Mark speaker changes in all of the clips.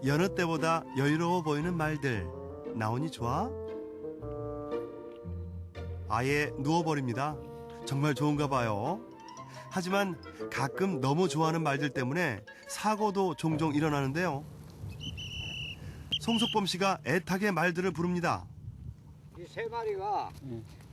Speaker 1: 여느 때보다 여유로워 보이는 말들. 나오니 좋아? 아예 누워버립니다. 정말 좋은가 봐요. 하지만 가끔 너무 좋아하는 말들 때문에 사고도 종종 일어나는데요. 송석범 씨가 애타게 말들을 부릅니다.
Speaker 2: 이 세 마리가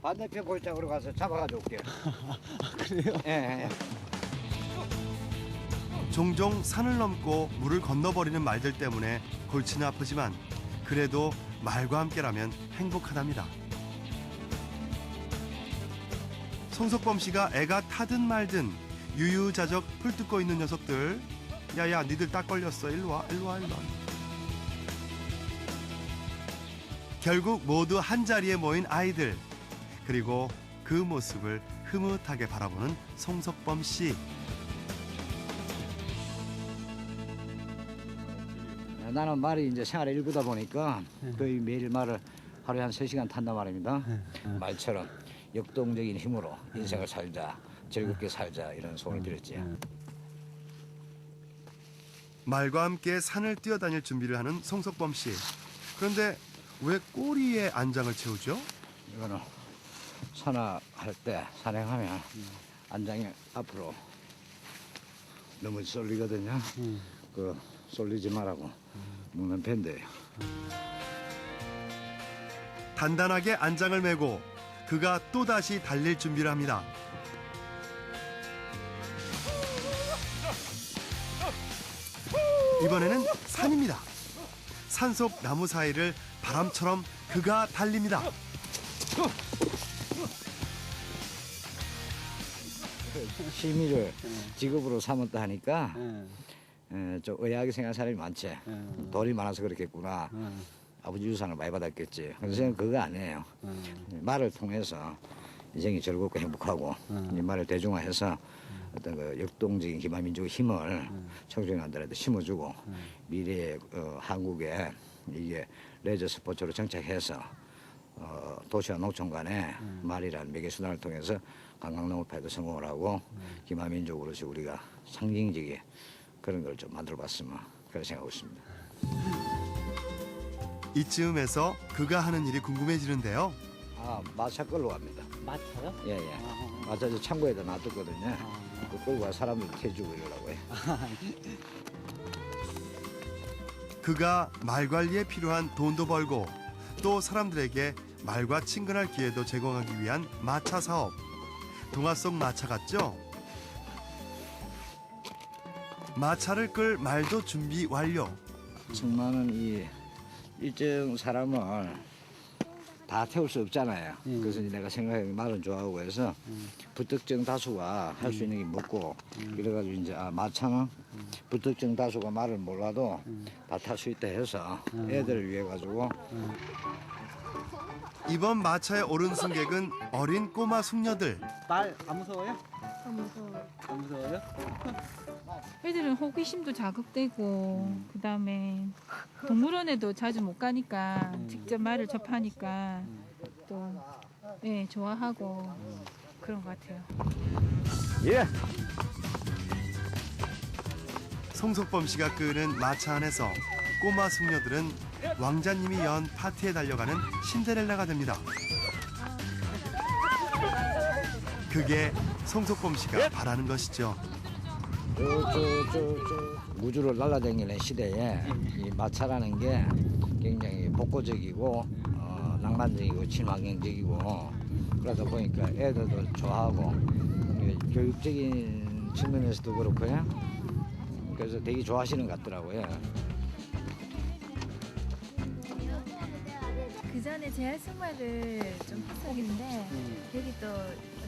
Speaker 2: 반대편 골짜기로 가서 잡아가지고 올게요.
Speaker 3: 그래요?
Speaker 2: 예, 예.
Speaker 1: 종종 산을 넘고 물을 건너버리는 말들 때문에 골치는 아프지만 그래도 말과 함께라면 행복하답니다. 송석범 씨가 애가 타든 말든 유유자적 풀 뜯고 있는 녀석들. 야야 니들 딱 걸렸어. 일로와 일로와 일로와. 결국 모두 한자리에 모인 아이들. 그리고 그 모습을 흐뭇하게 바라보는 송석범 씨.
Speaker 2: 나는 말이 이제 생활의 일부다 보니까 거의 매일 말을 하루에 한 3시간 탄단 말입니다. 말처럼 역동적인 힘으로 인생을 살자, 즐겁게 살자 이런 소원을 드렸지.
Speaker 1: 말과 함께 산을 뛰어다닐 준비를 하는 송석범 씨. 그런데 왜 꼬리에 안장을 채우죠?
Speaker 2: 이거는 산악할 때 산행하면 안장이 앞으로 너무 쏠리거든요. 그 쏠리지 말라고 묶는 밴드예요.
Speaker 1: 단단하게 안장을 메고 그가 또다시 달릴 준비를 합니다. 이번에는 산입니다. 산속 나무 사이를 바람처럼 그가 달립니다.
Speaker 2: 취미를 직업으로 삼았다 하니까 좀 의아하게 생각하는 사람이 많지. 돈이 많아서 그렇겠구나. 아버지 유산을 많이 받았겠지. 그래서 저는 그거 아니에요. 말을 통해서 인생이 즐겁고 행복하고 이 말을 대중화해서 어떤 그 역동적인 기만민족의 힘을 청소년들한테 심어주고 미래의 한국에 이게 레저 스포츠로 정착해서 도시와 농촌 간에 말이라는 매개수단을 통해서 관광농업화에도 성공을 하고 기만민족으로서 우리가 상징적인 그런 걸 좀 만들어봤으면 그런 생각하고 있습니다.
Speaker 1: 이쯤에서 그가 하는 일이 궁금해지는데요.
Speaker 2: 아, 마차 끌러 갑니다.
Speaker 3: 마차요?
Speaker 2: 예, 예. 마차 저 창고에다 놔뒀거든요. 그 끌고 와 사람들 태주고 이러려고 해요.
Speaker 1: 그가 말 관리에 필요한 돈도 벌고 또 사람들에게 말과 친근할 기회도 제공하기 위한 마차 사업. 동화 속 마차 같죠? 마차를 끌 말도 준비 완료.
Speaker 2: 승마는 이 일정 사람을 다 태울 수 없잖아요. 그래서 이제 내가 생각해 말은 좋아하고 해서 부특정 다수가 할 수 있는 게 먹고 그래가지고 이제 마차는 부특정 다수가 말을 몰라도 다 탈 수 있다 해서 애들을 위해 가지고
Speaker 1: 이번 마차에 오른 승객은 어린 꼬마 숙녀들.
Speaker 3: 말 안 무서워요?
Speaker 4: 안 무서워.
Speaker 3: 안 무서워요?
Speaker 4: 애들은 호기심도 자극되고 그다음에 동물원에도 자주 못 가니까 직접 말을 접하니까 또 네, 좋아하고 그런 것 같아요.
Speaker 2: 예.
Speaker 1: 송석범 씨가 끄는 마차 안에서 꼬마 숙녀들은 왕자님이 연 파티에 달려가는 신데렐라가 됩니다. 그게 송석범 씨가 바라는 것이죠.
Speaker 2: 우주를 날아다니는 시대에 이 마차라는 게 굉장히 복고적이고 낭만적이고 친환경적이고 그러다 보니까 애들도 좋아하고 교육적인 측면에서도 그렇고요. 그래서 되게 좋아하시는 것 같더라고요.
Speaker 5: 그 전에 제할승마를 좀 했었는데 여기 또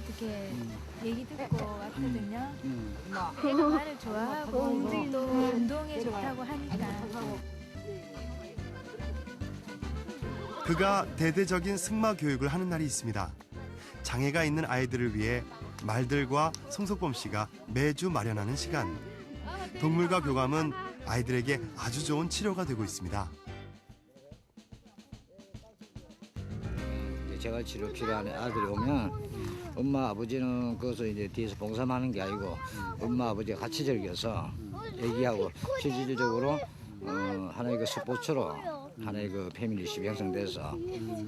Speaker 5: 어떻게 얘기 듣고 왔거든요. 제가 말을 좋아하고 또 운동에 좋다고 하니까.
Speaker 1: 그가 대대적인 승마 교육을 하는 날이 있습니다. 장애가 있는 아이들을 위해 말들과 송석범 씨가 매주 마련하는 시간. 동물과 교감은 아이들에게 아주 좋은 치료가 되고 있습니다.
Speaker 2: 재활치료 필요한 아들이 오면 엄마 아버지는 거기서 이제 뒤에서 봉사하는 게 아니고 엄마 아버지가 같이 즐겨서 얘기하고 실질적으로 하나의 그 스포츠로 하나의 그 패밀리십 형성돼서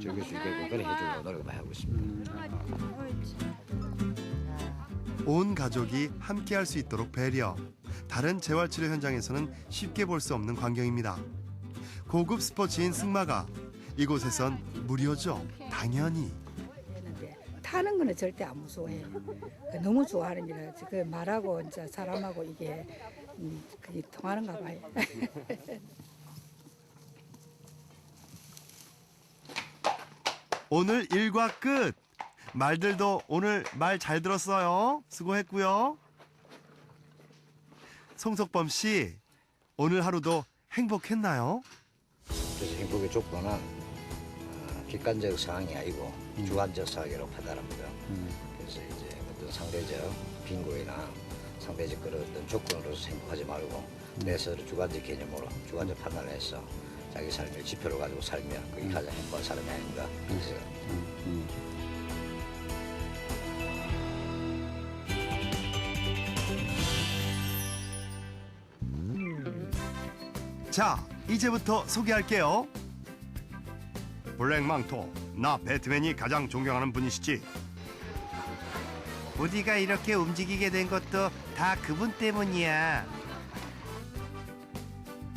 Speaker 2: 즐길 수 있게끔 그래 해주려고 노력을 많이 하고 있습니다.
Speaker 1: 온 가족이 함께할 수 있도록 배려. 다른 재활치료 현장에서는 쉽게 볼 수 없는 광경입니다. 고급 스포츠인 승마가 이곳에선 무료죠. 당연히.
Speaker 6: 타는 거는 절대 안 무서워해요. 너무 좋아하는 일이라 그 말하고 이제 사람하고 이게 그게 통하는가 봐요.
Speaker 1: 오늘 일과 끝. 말들도 오늘 말 잘 들었어요. 수고했고요. 송석범 씨, 오늘 하루도 행복했나요?
Speaker 2: 그래서 행복의 조건은 객관적 상황이 아니고 주관적 상황이라고 판단합니다. 그래서 이제 어떤 상대적 빈곤이나 상대적 그런 어떤 조건으로서 행복하지 말고 내 스스로 주관적 개념으로 주관적 판단을 해서 자기 삶을 지표로 가지고 살면 그게 가장 행복한 사람이 아닌가. 그래서
Speaker 1: 자, 이제부터 소개할게요. 블랙망토, 나 배트맨이 가장 존경하는 분이시지. 우리가 이렇게 움직이게 된 것도 다 그분 때문이야.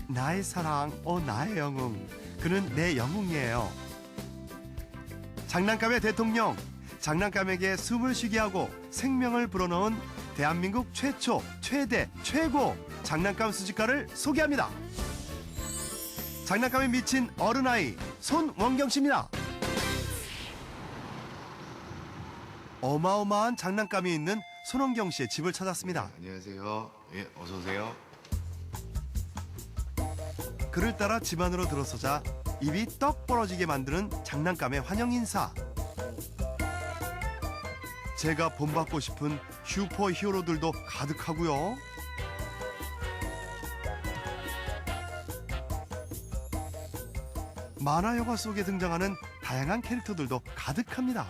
Speaker 1: 나의 사랑, 나의 영웅. 그는 내 영웅이에요. 장난감의 대통령, 장난감에게 숨을 쉬게 하고 생명을 불어넣은 대한민국 최초, 최대, 최고 장난감 수집가를 소개합니다. 장난감에 미친 어른아이 손원경 씨입니다. 어마어마한 장난감이 있는 손원경 씨의 집을 찾았습니다.
Speaker 7: 안녕하세요. 예, 어서 오세요.
Speaker 1: 그를 따라 집 안으로 들어서자 입이 떡 벌어지게 만드는 장난감의 환영 인사. 제가 본받고 싶은 슈퍼 히어로들도 가득하고요. 만화 영화 속에 등장하는 다양한 캐릭터들도 가득합니다.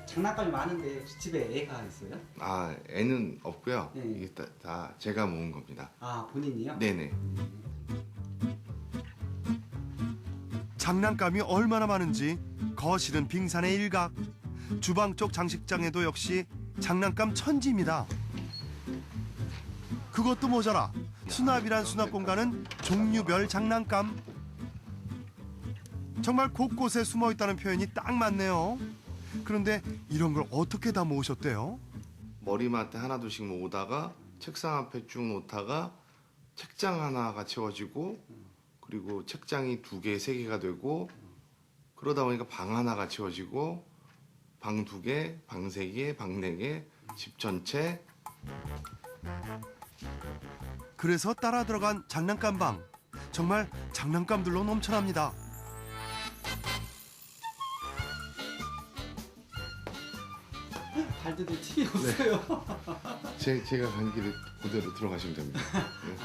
Speaker 3: 장난감이 많은데 혹시 집에 애가 있어요?
Speaker 7: 아, 애는 없고요.
Speaker 3: 네.
Speaker 7: 이게 다 제가 모은 겁니다.
Speaker 3: 아, 본인이요?
Speaker 7: 네네.
Speaker 1: 장난감이 얼마나 많은지 거실은 빙산의 일각, 주방 쪽 장식장에도 역시 장난감 천지입니다. 그것도 모자라 수납이란 수납 공간은 종류별 장난감. 정말 곳곳에 숨어 있다는 표현이 딱 맞네요. 그런데 이런 걸 어떻게 다 모으셨대요?
Speaker 7: 머리맡에 하나둘씩 모으다가 책상 앞에 쭉 놓다가 책장 하나가 채워지고 그리고 책장이 2개, 3개가 되고 그러다 보니까 방 하나가 채워지고 방 2개, 방 3개, 방 4개, 집 전체.
Speaker 1: 그래서 따라 들어간 장난감 방. 정말 장난감들로 넘쳐납니다.
Speaker 3: 발드도 티 없어요.
Speaker 7: 제가 간 길에 그대로 들어가시면 됩니다. 네.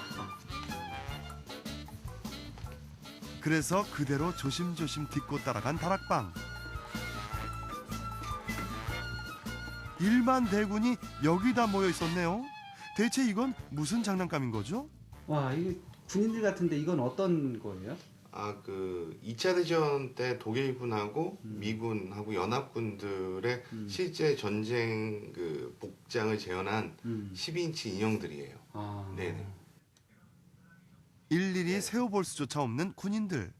Speaker 1: 그래서 그대로 조심조심 딛고 따라간 다락방. 일만 대군이 여기다 모여 있었네요. 대체 이건 무슨 장난감인 거죠?
Speaker 3: 와, 이게 군인들 같은데 이건 어떤 거예요?
Speaker 7: 아, 그 2차 대전 때 독일군하고 미군하고 연합군들의 실제 전쟁 그 복장을 재현한 12인치 인형들이에요.
Speaker 3: 아,
Speaker 7: 네네.
Speaker 1: 일일이 세워볼 수조차 없는 군인들.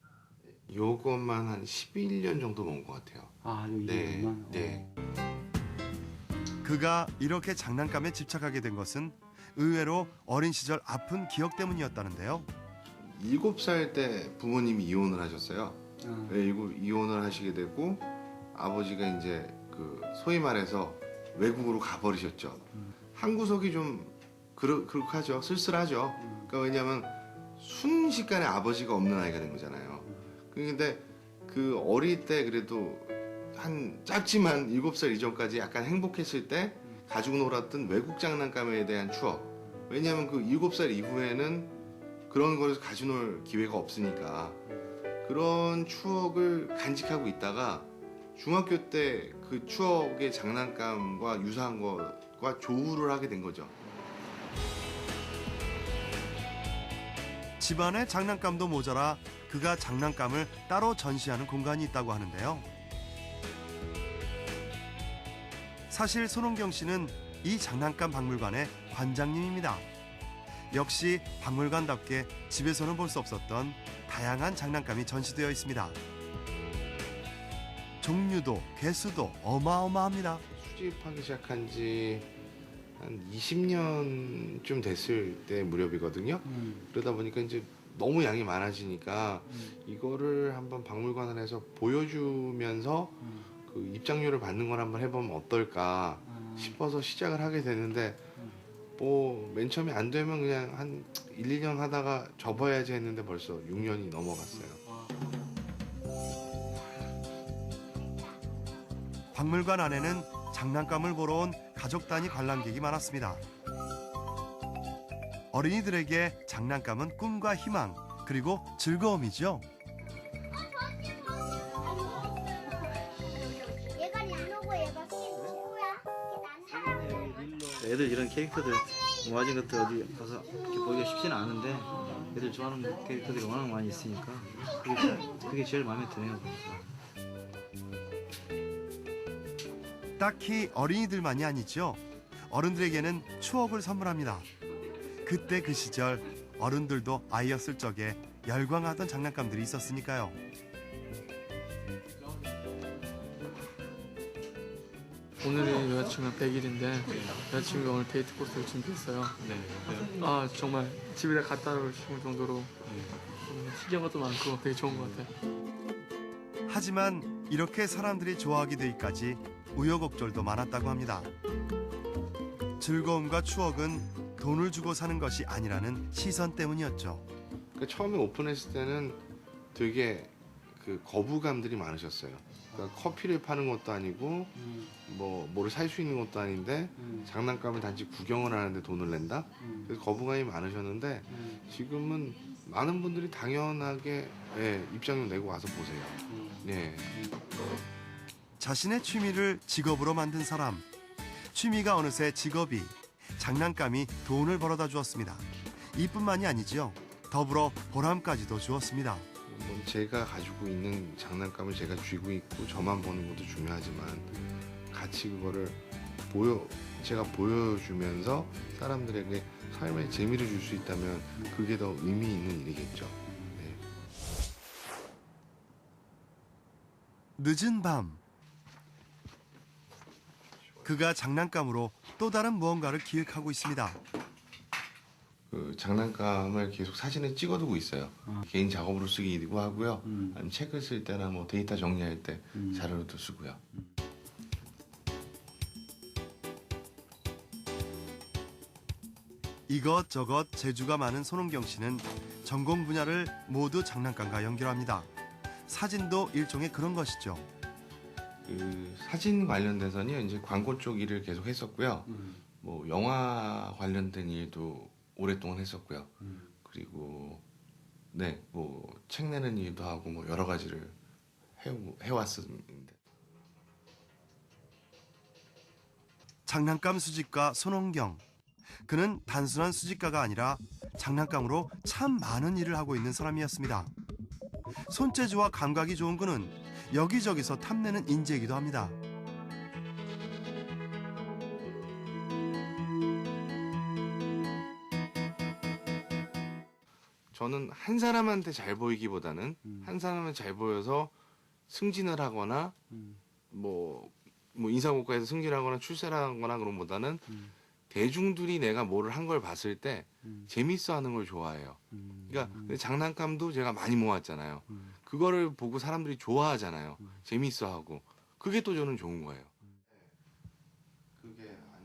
Speaker 7: 요것만 한 11년 정도 먹은 것 같아요.
Speaker 3: 아, 요
Speaker 7: 네,
Speaker 3: 이거만.
Speaker 7: 네.
Speaker 1: 그가 이렇게 장난감에 집착하게 된 것은 의외로 어린 시절 아픈 기억 때문이었다는데요.
Speaker 7: 7살 때 부모님이 이혼을 하셨어요.
Speaker 3: 아.
Speaker 7: 그리고 이혼을 하시게 되고 아버지가 이제 그 소위 말해서 외국으로 가버리셨죠. 한 구석이 좀 그렇게 하죠. 쓸쓸하죠. 그러니까 왜냐하면 순식간에 아버지가 없는 아이가 된 거잖아요. 그런데 그 어릴 때 그래도 한 짧지만 7살 이전까지 약간 행복했을 때 가지고 놀았던 외국 장난감에 대한 추억. 왜냐하면 그 7살 이후에는 그런 거를 가지고 놀 기회가 없으니까 그런 추억을 간직하고 있다가 중학교 때 그 추억의 장난감과 유사한 것과 조우를 하게 된 거죠.
Speaker 1: 집안에 장난감도 모자라 그가 장난감을 따로 전시하는 공간이 있다고 하는데요. 사실 손홍경 씨는 이 장난감 박물관의 관장님입니다. 역시 박물관답게 집에서는 볼 수 없었던 다양한 장난감이 전시되어 있습니다. 종류도 개수도 어마어마합니다.
Speaker 7: 수집하기 시작한 지 한 20년쯤 됐을 때 무렵이거든요. 그러다 보니까 이제 너무 양이 많아지니까 이거를 한번 박물관 안에서 보여주면서 그 입장료를 받는 걸 한번 해보면 어떨까 싶어서 시작을 하게 되는데 뭐 맨 처음에 안 되면 그냥 한 1, 2년 하다가 접어야지 했는데 벌써 6년이 넘어갔어요.
Speaker 1: 박물관 안에는 장난감을 보러 온 가족 단위 관람객이 많았습니다. 어린이들에게 장난감은 꿈과 희망 그리고 즐거움이죠.
Speaker 8: 얘가 나누고 얘가 친구야.
Speaker 9: 애들 이런 캐릭터들 모아진 것들 어디 가서 이렇게 보기가 쉽지는 않은데 애들 좋아하는 캐릭터들이 워낙 많이 있으니까 그게 제일 마음에 드네요.
Speaker 1: 딱히 어린이들만이 아니죠. 어른들에게는 추억을 선물합니다. 그때 그 시절 어른들도 아이였을 적에 열광하던 장난감들이 있었으니까요.
Speaker 10: 오늘이 여자친구랑 100일인데 여자친구가 오늘 데이트 코스를 준비했어요. 아 정말 집에다 갖다 놓을 싶을 정도로 특이한 것도 많고 되게 좋은 것 같아요.
Speaker 1: 하지만 이렇게 사람들이 좋아하게 되기까지 우여곡절도 많았다고 합니다. 즐거움과 추억은 돈을 주고 사는 것이 아니라는 시선 때문이었죠.
Speaker 7: 그러니까 처음에 오픈했을 때는 되게 그 거부감들이 많으셨어요. 그러니까 커피를 파는 것도 아니고 뭐를 살 수 있는 것도 아닌데 장난감을 단지 구경을 하는데 돈을 낸다? 그래서 거부감이 많으셨는데 지금은 많은 분들이 당연하게 입장료 내고 와서 보세요. 예.
Speaker 1: 자신의 취미를 직업으로 만든 사람. 취미가 어느새 직업이, 장난감이 돈을 벌어다 주었습니다. 이뿐만이 아니죠. 더불어 보람까지도 주었습니다.
Speaker 7: 뭐 제가 가지고 있는 장난감을 제가 쥐고 있고 저만 보는 것도 중요하지만 같이 그거를 제가 보여주면서 사람들에게 삶에 재미를 줄 수 있다면 그게 더 의미 있는 일이겠죠. 네.
Speaker 1: 늦은 밤. 그가 장난감으로 또 다른 무언가를 기획하고 있습니다.
Speaker 7: 그 장난감을 계속 사진을 찍어두고 있어요. 개인 작업으로 쓰기도 하고요. 아니면 책을 쓸 때나 뭐 데이터 정리할 때 자료로도 쓰고요.
Speaker 1: 이것저것 재주가 많은 손홍경 씨는 전공 분야를 모두 장난감과 연결합니다. 사진도 일종의 그런 것이죠.
Speaker 7: 그 사진 관련돼서는 이제 광고 쪽 일을 계속 했었고요. 뭐 영화 관련된 일도 오랫동안 했었고요. 그리고 네, 뭐 책 내는 일도 하고 뭐 여러 가지를 해왔습니다.
Speaker 1: 장난감 수집가 손홍경. 그는 단순한 수집가가 아니라 장난감으로 참 많은 일을 하고 있는 사람이었습니다. 손재주와 감각이 좋은 그는 여기저기서 탐내는 인재이기도 합니다.
Speaker 7: 저는 한 사람한테 잘 보이기보다는 한 사람한테 잘 보여서 승진을 하거나 뭐 인사고과에서 승진하거나 출세를 하거나 그런 보다는 대중들이 내가 뭐를 한 걸 봤을 때 재밌어 하는 걸 좋아해요. 그러니까 장난감도 제가 많이 모았잖아요. 그거를 보고 사람들이 좋아하잖아요. 재밌어 하고. 그게 또 저는 좋은 거예요.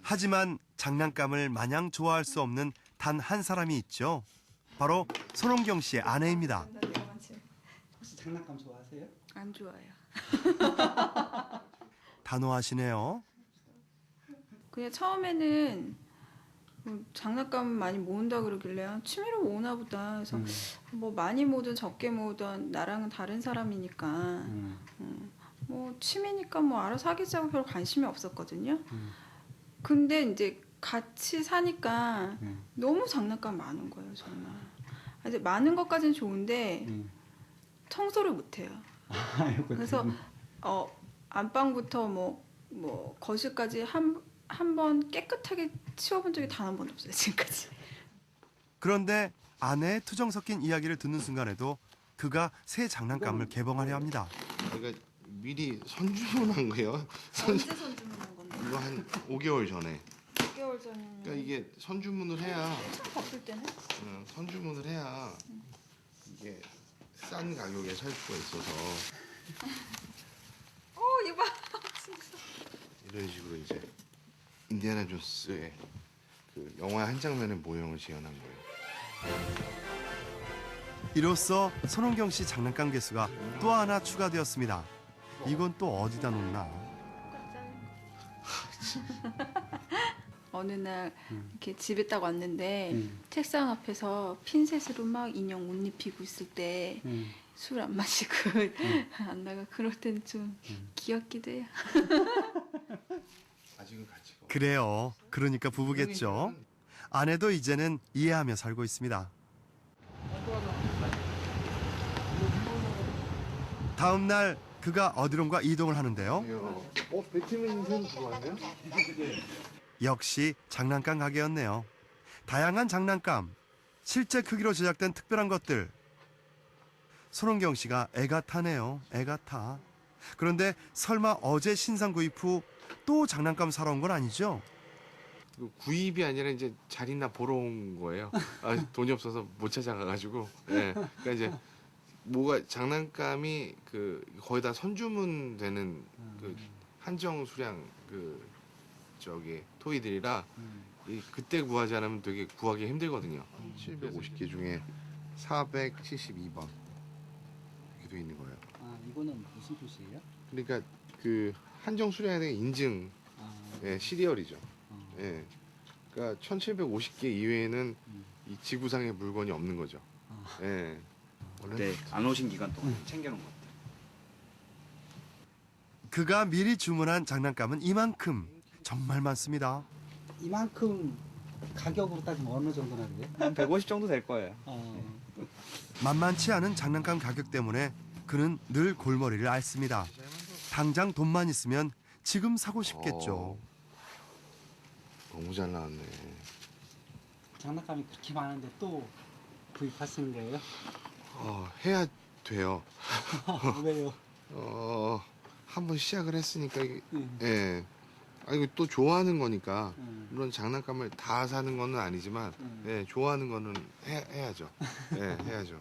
Speaker 1: 하지만 장난감을 마냥 좋아할 수 없는 단 한 사람이 있죠. 바로 손홍경 씨의 아내입니다.
Speaker 3: 혹시 장난감 좋아하세요?
Speaker 11: 안 좋아요.
Speaker 1: 단호하시네요.
Speaker 11: 그냥 처음에는 뭐 장난감 많이 모은다 그러길래 취미로 모으나 보다. 그래서 뭐 많이 모으든 적게 모으든 나랑은 다른 사람이니까 뭐 취미니까 뭐 알아서 하겠자고 별 관심이 없었거든요. 근데 이제 같이 사니까 너무 장난감 많은 거예요, 정말. 아주 많은 것까지는 좋은데 청소를 못해요. 그래서 안방부터 뭐 거실까지 한 번 깨끗하게 치워본 적이 단 한 번도 없어요 지금까지.
Speaker 1: 그런데 아내의 투정 섞인 이야기를 듣는 순간에도 그가 새 장난감을 개봉하려 합니다.
Speaker 7: 그러니까 미리 선주문한 거예요.
Speaker 11: 언제 선주문한 건데?
Speaker 7: 이거 한 5개월 전에.
Speaker 11: 6개월 전이면.
Speaker 7: 그러니까 이게 선주문을 해야.
Speaker 11: 한참 바쁠 때는?
Speaker 7: 선주문을 해야 이게 싼 가격에 살 수가 있어서.
Speaker 11: 이거 봐. 진짜.
Speaker 7: 이런 식으로 이제 인디아나 존스의 그 영화 한 장면의 모형을 재현한 거예요.
Speaker 1: 이로써 손원경 씨 장난감 개수가 또 하나 추가되었습니다. 이건 또 어디다 놓나?
Speaker 11: 어느 날 이렇게 집에 딱 왔는데 책상 앞에서 핀셋으로 막 인형 옷 입히고 있을 때 술 안 마시고 안 나가 그럴 때는 좀 귀엽기도 해요.
Speaker 7: 아직은 같이 가.
Speaker 1: 그래요. 그러니까 부부겠죠. 아내도 이제는 이해하며 살고 있습니다. 다음 날 그가 어디론가 이동을 하는데요.
Speaker 7: 배트맨 좋아하세요?
Speaker 1: 역시 장난감 가게였네요. 다양한 장난감, 실제 크기로 제작된 특별한 것들. 손원경 씨가 애가 타네요. 애가 타. 그런데 설마 어제 신상 구입 후 또 장난감 사러 온 건 아니죠?
Speaker 7: 구입이 아니라 이제 잘 있나 보러 온 거예요. 돈이 없어서 못 찾아가가지고. 네. 그러니까 이제 뭐가 장난감이 그 거의 다 선주문되는 그 한정 수량 그 저기 토이들이라 그때 구하지 않으면 되게 구하기 힘들거든요. 750개 중에 472번 이렇게 돼 있는 거예요.
Speaker 3: 이거는 무슨 표시예요?
Speaker 7: 그러니까 그 한정 수량에 대한 인증 시리얼이죠. 예. 그러니까 1750개 이외에는 이 지구상에 물건이 없는 거죠. 예.
Speaker 9: 네, 안 오신 기간 동안 챙겨놓은 것들.
Speaker 1: 그가 미리 주문한 장난감은 이만큼. 정말 많습니다.
Speaker 3: 이만큼 가격으로 따지면 어느 정도나 돼요?
Speaker 9: 한 150 정도 될 거예요.
Speaker 1: 만만치 않은 장난감 가격 때문에 그는 늘 골머리를 앓습니다. 당장 돈만 있으면 지금 사고 싶겠죠.
Speaker 7: 너무 잘 나왔네.
Speaker 3: 장난감이 그렇게 많은데 또 구입하시는 거예요?
Speaker 7: 해야 돼요.
Speaker 3: 왜요?
Speaker 7: 한번 시작을 했으니까 예. 이거 또 좋아하는 거니까 물론 장난감을 다 사는 거는 아니지만 예, 좋아하는 거는 해야죠. 예, 해야죠.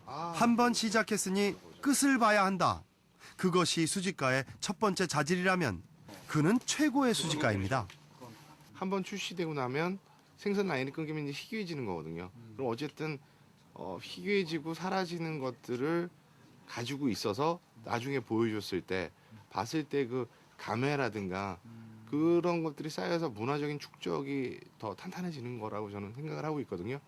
Speaker 1: 한 번 시작했으니 끝을 봐야 한다. 그것이 수집가의 첫 번째 자질이라면 그는 최고의 수집가입니다.
Speaker 7: 한 번 출시되고 나면 생산 라인이 끊기면 이제 희귀해지는 거거든요. 그럼 어쨌든 희귀해지고 사라지는 것들을 가지고 있어서 나중에 보여줬을 때 봤을 때 그 감회라든가 그런 것들이 쌓여서 문화적인 축적이 더 탄탄해지는 거라고 저는 생각을 하고 있거든요.